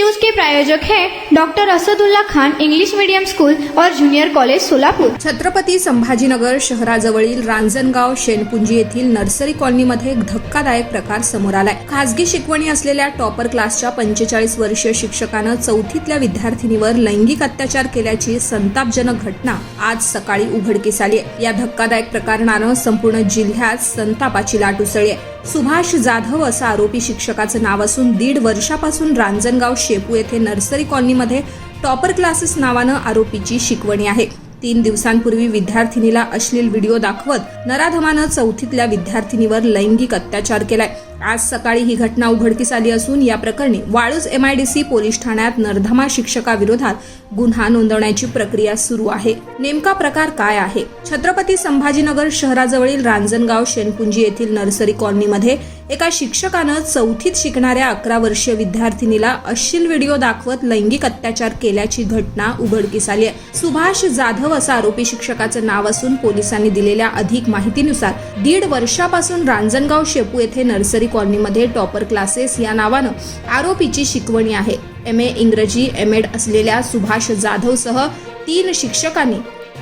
News के प्रायोजक हैं doctor Asadullah Khan English medium school और जूनियर कॉलेज सोलापूर। छत्रपती संभाजीनगर शहराजवळील रांजणगाव शेणपुंजी येथील नर्सरी कॉलनीमध्ये एक धक्कादायक प्रकार समोर आलाय। खासगी शिकवणी असलेल्या टॉपर क्लासच्या 45 वर्षीय शिक्षकानं चौथीतल्या विद्यार्थिनीवर लैंगिक अत्याचार केल्याची संतापजनक घटना आज सकाळी उघडकीस आली आहे। या धक्कादायक प्रकरणानं संपूर्ण जिल्ह्यात संतापाची लाट उसळली आहे। सुभाष जाधव असं आरोपी शिक्षकाचं नाव असून 1.5 वर्षापासून रांजणगाव शेपू येथे नर्सरी कॉलनीमध्ये टॉपर क्लासेस नावानं आरोपीची शिकवणी आहे। 3 दिवसांपूर्वी विद्यार्थिनीला अश्लील व्हिडिओ दाखवत नराधमानं चौथीतल्या विद्यार्थिनीवर लैंगिक अत्याचार केलाय। आज सकाळी ही घटना उघडकीस आली असून या प्रकरणी वाळूज MIDC पोलीस ठाण्यात नराधमा शिक्षकाविरोधात गुन्हा नोंदवण्याची प्रक्रिया सुरू आहे। नेमका प्रकार काय आहे? छत्रपती संभाजीनगर शहराजवळील रांजणगाव शेणपुंजी येथील नर्सरी कॉलनीमध्ये एका शिक्षकानं चौथीत शिकणाऱ्या 11 वर्षीय विद्यार्थिनीला अश्लील व्हिडिओ दाखवत लैंगिक अत्याचार केल्याची घटना उघडकीस आली आहे। सुभाष जाधव असं आरोपी शिक्षकाचं नाव असून पोलिसांनी दिलेल्या अधिक माहितीनुसार 1.5 वर्षापासून रांजणगाव शेपू येथे नर्सरी कॉलनीमध्ये टॉपर क्लासेस या नावानं आरोपीची शिकवणी आहे। MA इंग्रजी MEd असलेल्या सुभाष जाधवसह 3 शिक्षकांनी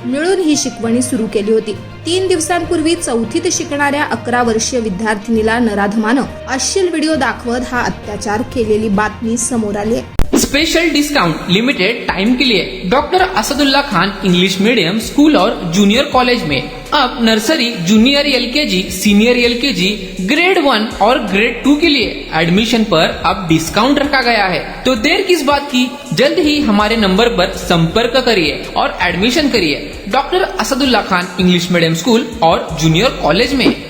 मिळून ही शिकवणी सुरू केली होती। 3 दिवसांपूर्वी चौथीत शिकणाऱ्या 11 वर्षीय विद्यार्थिनीला नराधमानं अश्लील व्हिडिओ दाखवत हा अत्याचार केलेली बातमी समोर आली आहे। स्पेशल डिस्काउंट लिमिटेड टाइम के लिए doctor Asadullah Khan English medium school और जूनियर कॉलेज में अब nursery, junior LKG, senior LKG, grade 1 और ग्रेड 2 के लिए एडमिशन पर अब डिस्काउंट रखा गया है। तो देर किस बात की, जल्द ही हमारे नंबर पर संपर्क करिए और एडमिशन करिए doctor Asadullah Khan English medium school और जूनियर कॉलेज में।